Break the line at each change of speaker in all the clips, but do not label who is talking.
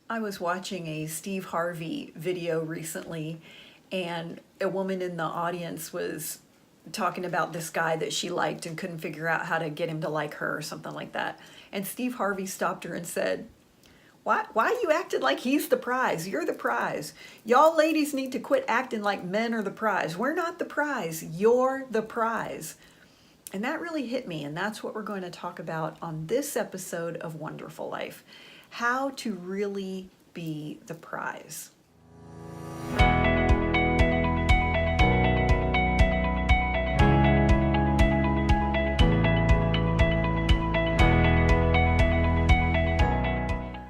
I was watching a Steve Harvey video recently, and a woman in the audience was talking about this guy that she liked and couldn't figure out how to get him to like her or something like that. And Steve Harvey stopped her and said, why are you acting like he's the prize? You're the prize. Y'all ladies need to quit acting like men are the prize. We're not the prize. You're the prize. And that really hit me, and that's what we're going to talk about on this episode of Wonderful Life. How to really be the prize.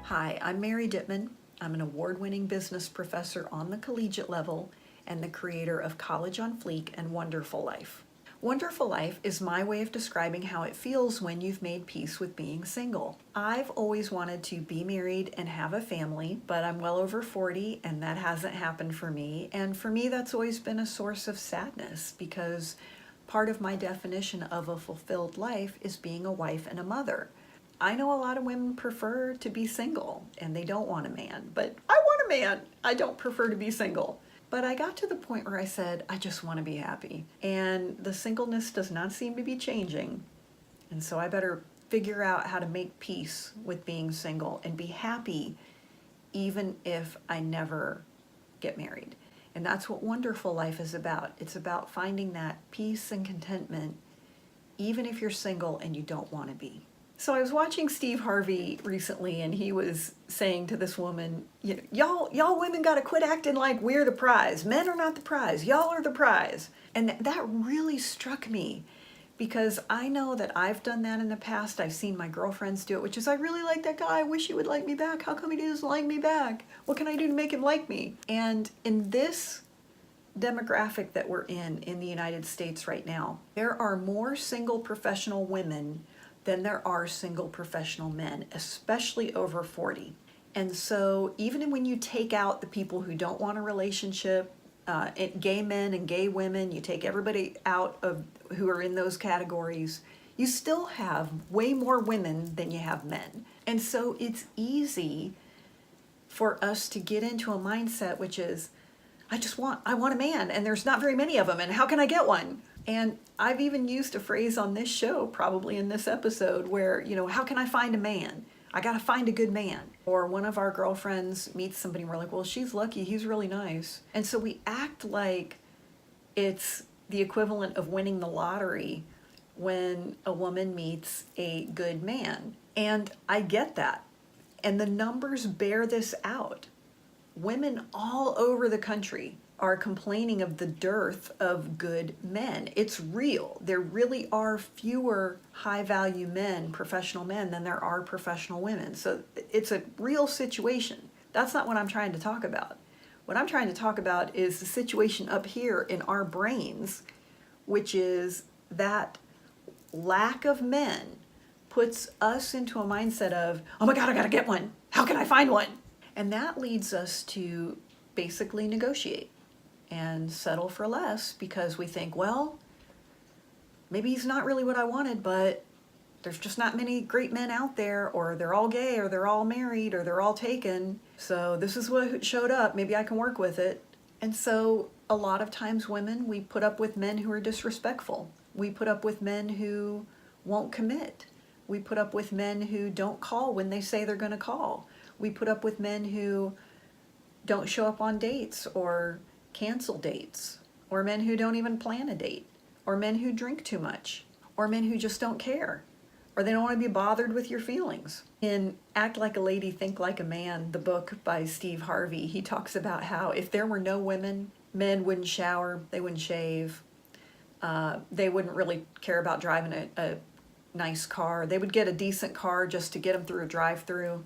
Hi, I'm Mary Dittman. I'm an award-winning business professor on the collegiate level and the creator of College on Fleek and One-Derful Life. Wonderful Life is my way of describing how it feels when you've made peace with being single. I've always wanted to be married and have a family, but I'm well over 40 and that hasn't happened for me. And for me, that's always been a source of sadness because part of my definition of a fulfilled life is being a wife and a mother. I know a lot of women prefer to be single and they don't want a man, but I want a man. I don't prefer to be single. But I got to the point where I said, I just want to be happy. And the singleness does not seem to be changing. And so I better figure out how to make peace with being single and be happy even if I never get married. And that's what Wonderful Life is about. It's about finding that peace and contentment even if you're single and you don't want to be. So I was watching Steve Harvey recently, and he was saying to this woman, y'all women got to quit acting like we're the prize. Men are not the prize. Y'all are the prize. And that really struck me because I know that I've done that in the past. I've seen my girlfriends do it, which is, I really like that guy. I wish he would like me back. How come he doesn't like me back? What can I do to make him like me? And in this demographic that we're in the United States right now, there are more single professional women than there are single professional men, especially over 40. And so even when you take out the people who don't want a relationship, gay men and gay women, you take everybody out of who are in those categories, you still have way more women than you have men. And so it's easy for us to get into a mindset which is, I want a man, and there's not very many of them, and how can I get one? And I've even used a phrase on this show, probably in this episode, where, how can I find a man? I got to find a good man. Or one of our girlfriends meets somebody and we're like, well, she's lucky, he's really nice. And so we act like it's the equivalent of winning the lottery when a woman meets a good man. And I get that. And the numbers bear this out. Women all over the country are complaining of the dearth of good men. It's real. There really are fewer high-value men, professional men, than there are professional women. So it's a real situation. That's not what I'm trying to talk about. What I'm trying to talk about is the situation up here in our brains, which is that lack of men puts us into a mindset of, oh my God, I gotta get one. How can I find one? And that leads us to basically negotiate and settle for less because we think, well, maybe he's not really what I wanted, but there's just not many great men out there, or they're all gay, or they're all married, or they're all taken. So this is what showed up. Maybe I can work with it. And so a lot of times women, we put up with men who are disrespectful. We put up with men who won't commit. We put up with men who don't call when they say they're going to call. We put up with men who don't show up on dates or cancel dates, or men who don't even plan a date, or men who drink too much, or men who just don't care, or they don't want to be bothered with your feelings. In Act Like a Lady, Think Like a Man, the book by Steve Harvey, he talks about how if there were no women, men wouldn't shower, they wouldn't shave, they wouldn't really care about driving a nice car. They would get a decent car just to get them through a drive-through.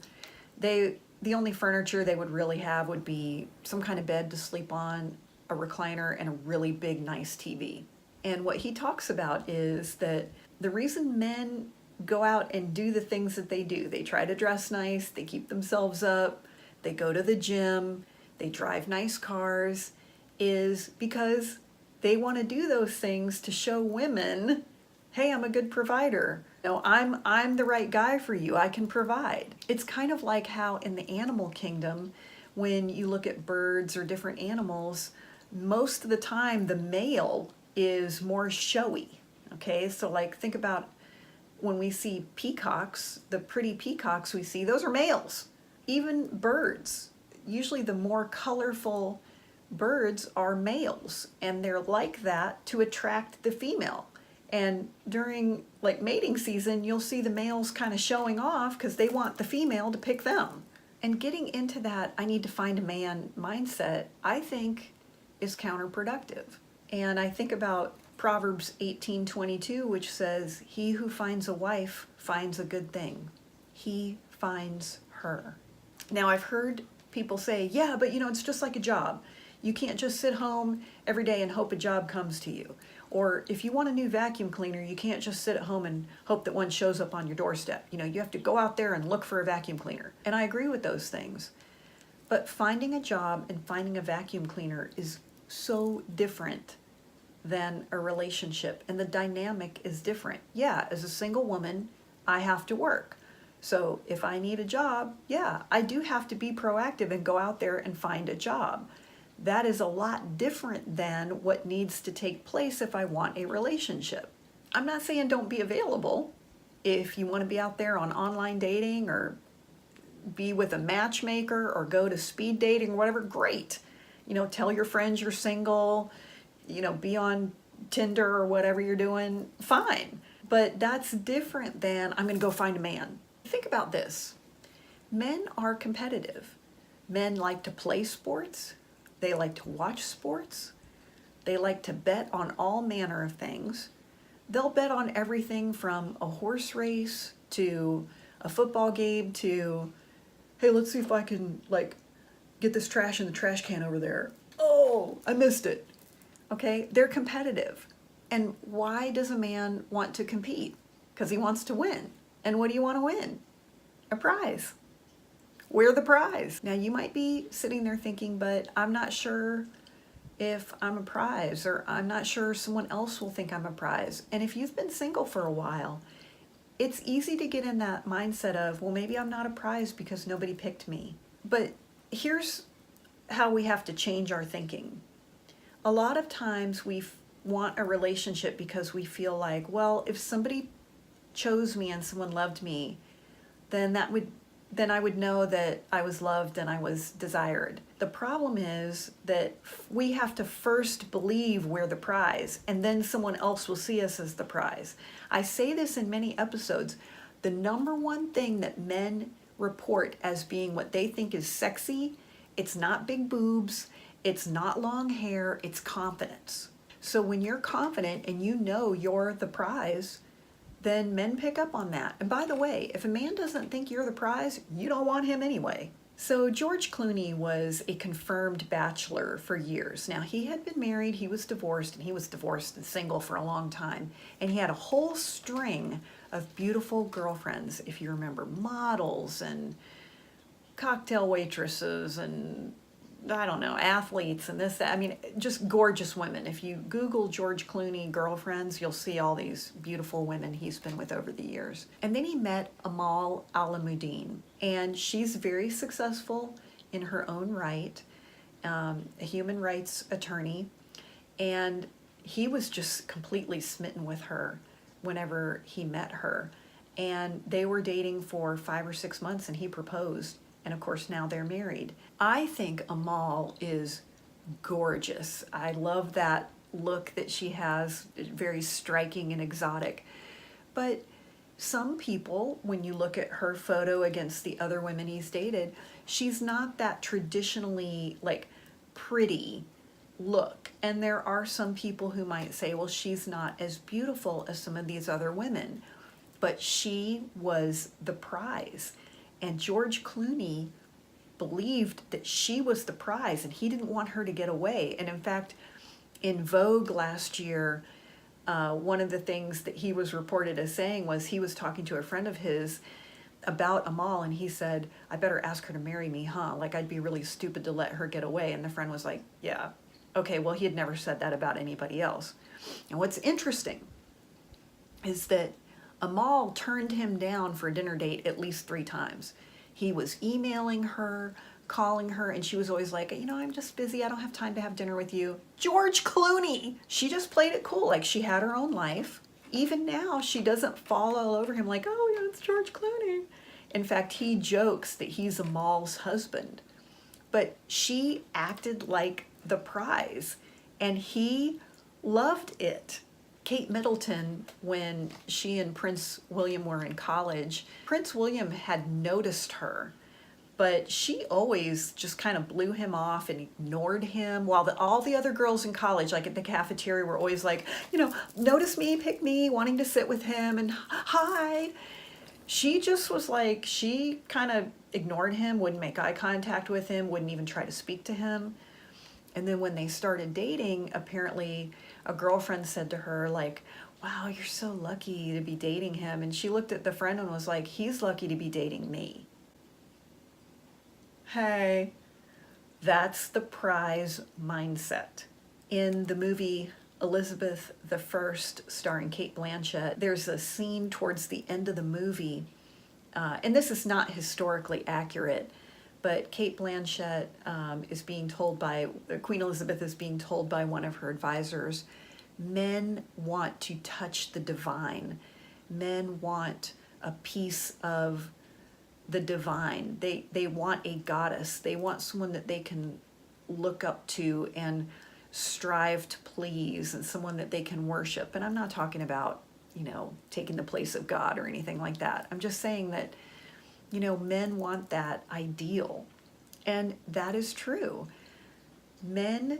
The only furniture they would really have would be some kind of bed to sleep on, a recliner, and a really big, nice TV. And what he talks about is that the reason men go out and do the things that they do, they try to dress nice, they keep themselves up, they go to the gym, they drive nice cars, is because they want to do those things to show women, hey, I'm a good provider. No, I'm the right guy for you. I can provide. It's kind of like how in the animal kingdom, when you look at birds or different animals, most of the time the male is more showy. Okay, so like think about when we see peacocks, the pretty peacocks we see, those are males. Even birds, usually the more colorful birds are males, and they're like that to attract the female. And during like mating season, you'll see the males kind of showing off because they want the female to pick them. And getting into that I need to find a man mindset, I think, is counterproductive. And I think about Proverbs 18:22, which says, "He who finds a wife finds a good thing. He finds her." Now I've heard people say, yeah, but it's just like a job. You can't just sit home every day and hope a job comes to you. Or if you want a new vacuum cleaner, you can't just sit at home and hope that one shows up on your doorstep. You have to go out there and look for a vacuum cleaner. And I agree with those things. But finding a job and finding a vacuum cleaner is so different than a relationship. And the dynamic is different. Yeah, as a single woman, I have to work. So if I need a job, yeah, I do have to be proactive and go out there and find a job. That is a lot different than what needs to take place if I want a relationship. I'm not saying don't be available. If you want to be out there on online dating or be with a matchmaker or go to speed dating or whatever, great. Tell your friends you're single, be on Tinder or whatever you're doing, fine. But that's different than I'm going to go find a man. Think about this. Men are competitive. Men like to play sports. They like to watch sports. They like to bet on all manner of things. They'll bet on everything from a horse race to a football game to, hey, let's see if I can get this trash in the trash can over there. Oh, I missed it. Okay, they're competitive. And why does a man want to compete? Because he wants to win. And what do you want to win? A prize. We're the prize. Now you might be sitting there thinking, but I'm not sure if I'm a prize, or I'm not sure someone else will think I'm a prize. And if you've been single for a while, it's easy to get in that mindset of, well, maybe I'm not a prize because nobody picked me. But here's how we have to change our thinking. A lot of times we want a relationship because we feel like, well, if somebody chose me and someone loved me, then I would know that I was loved and I was desired. The problem is that we have to first believe we're the prize, and then someone else will see us as the prize. I say this in many episodes. The number one thing that men report as being what they think is sexy, it's not big boobs, it's not long hair, it's confidence. So when you're confident and you know you're the prize, then men pick up on that. And by the way, if a man doesn't think you're the prize, you don't want him anyway. So George Clooney was a confirmed bachelor for years. Now he had been married, he was divorced, and he was divorced and single for a long time. And he had a whole string of beautiful girlfriends, if you remember, models and cocktail waitresses and I don't know, athletes and this, that. I mean, just gorgeous women. If you Google George Clooney girlfriends, you'll see all these beautiful women he's been with over the years. And then he met Amal Alamuddin, and she's very successful in her own right, a human rights attorney, and he was just completely smitten with her whenever he met her. And they were dating for 5 or 6 months, and he proposed. And of course, now they're married. I think Amal is gorgeous. I love that look that she has, very striking and exotic. But some people, when you look at her photo against the other women he's dated, she's not that traditionally pretty look. And there are some people who might say, well, she's not as beautiful as some of these other women. But she was the prize. And George Clooney believed that she was the prize, and he didn't want her to get away. And in fact, in Vogue last year, one of the things that he was reported as saying was he was talking to a friend of his about Amal, and he said, I better ask her to marry me, huh? I'd be really stupid to let her get away. And the friend was like, yeah, okay, well, he had never said that about anybody else. And what's interesting is that Amal turned him down for a dinner date at least 3 times. He was emailing her, calling her, and she was always like, I'm just busy. I don't have time to have dinner with you. George Clooney! She just played it cool, like she had her own life. Even now, she doesn't fall all over him like, oh, yeah, it's George Clooney. In fact, he jokes that he's Amal's husband. But she acted like the prize, and he loved it. Kate Middleton, when she and Prince William were in college, Prince William had noticed her, but she always just kind of blew him off and ignored him, while all the other girls in college, like at the cafeteria, were always like, notice me, pick me, wanting to sit with him and hi. She just was like, she kind of ignored him, wouldn't make eye contact with him, wouldn't even try to speak to him. And then when they started dating, apparently a girlfriend said to her, like, wow, you're so lucky to be dating him. And she looked at the friend and was like, he's lucky to be dating me. Hey, that's the prize mindset. In the movie Elizabeth I, starring Kate Blanchett, there's a scene towards the end of the movie, and this is not historically accurate, but Kate Blanchett is being told by, Queen Elizabeth is being told by one of her advisors, men want to touch the divine. Men want a piece of the divine. They want a goddess. They want someone that they can look up to and strive to please, and someone that they can worship. And I'm not talking about, taking the place of God or anything like that. I'm just saying that, men want that ideal. And that is true. Men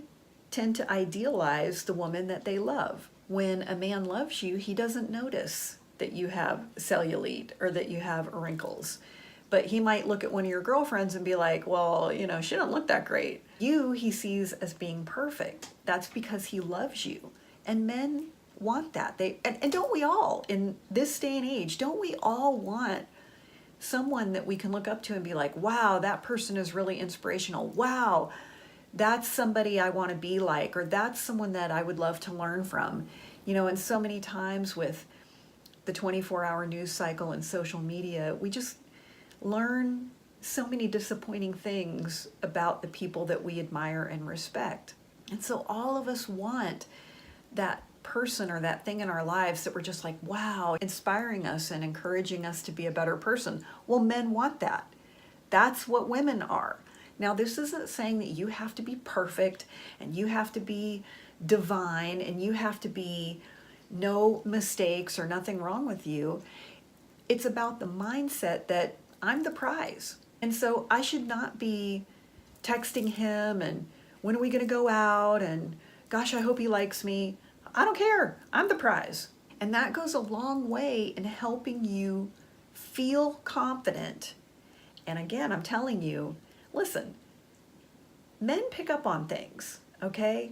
tend to idealize the woman that they love. When a man loves you, he doesn't notice that you have cellulite or that you have wrinkles. But he might look at one of your girlfriends and be like, well, she doesn't look that great. You, he sees as being perfect. That's because he loves you. And men want that. And don't we all, in this day and age, don't we all want someone that we can look up to and be like, wow, that person is really inspirational. Wow, that's somebody I want to be like, or that's someone that I would love to learn from. And so many times with the 24-hour news cycle and social media, we just learn so many disappointing things about the people that we admire and respect. And so all of us want that person or that thing in our lives that we're just like, wow, inspiring us and encouraging us to be a better person. Well, men want that. That's what women are. Now, this isn't saying that you have to be perfect and you have to be divine and you have to be no mistakes or nothing wrong with you. It's about the mindset that I'm the prize. And so I should not be texting him and when are we going to go out and gosh, I hope he likes me. I don't care. I'm the prize. And that goes a long way in helping you feel confident. And again, I'm telling you, listen, men pick up on things, okay?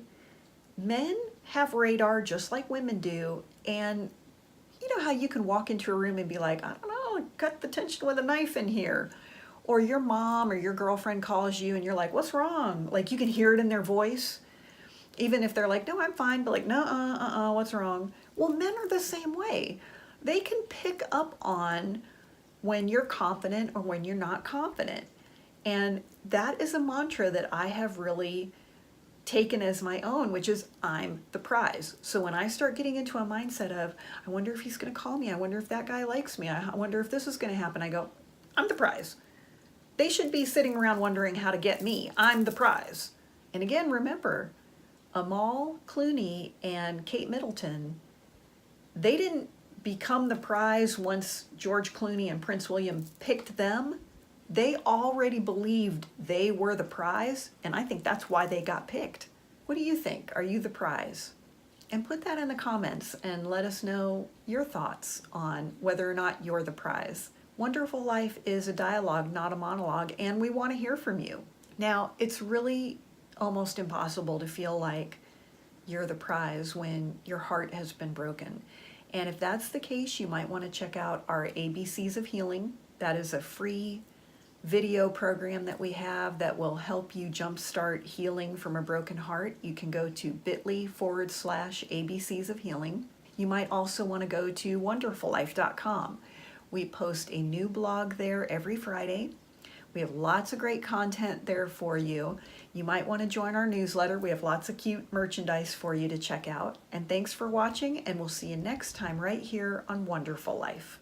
Men have radar just like women do. And you know how you can walk into a room and be like, I don't know, cut the tension with a knife in here. Or your mom or your girlfriend calls you and you're like, what's wrong? Like you can hear it in their voice. Even if they're like, no, I'm fine, but like, no, what's wrong? Well, men are the same way. They can pick up on when you're confident or when you're not confident. And that is a mantra that I have really taken as my own, which is I'm the prize. So when I start getting into a mindset of, I wonder if he's going to call me. I wonder if that guy likes me. I wonder if this is going to happen. I go, I'm the prize. They should be sitting around wondering how to get me. I'm the prize. And again, remember, Amal Clooney and Kate Middleton, they didn't become the prize once George Clooney and Prince William picked them. They already believed they were the prize, and I think that's why they got picked. What do you think? Are you the prize? And put that in the comments and let us know your thoughts on whether or not you're the prize. Wonderful Life is a dialogue, not a monologue, and we want to hear from you. Now, it's really almost impossible to feel like you're the prize when your heart has been broken. And if that's the case, you might want to check out our ABCs of Healing. That is a free video program that we have that will help you jumpstart healing from a broken heart. You can go to bit.ly/ABCs of Healing. You might also want to go to wonderfullife.com. We post a new blog there every Friday. We have lots of great content there for you. You might want to join our newsletter. We have lots of cute merchandise for you to check out. And thanks for watching, and we'll see you next time right here on One-Derful Life.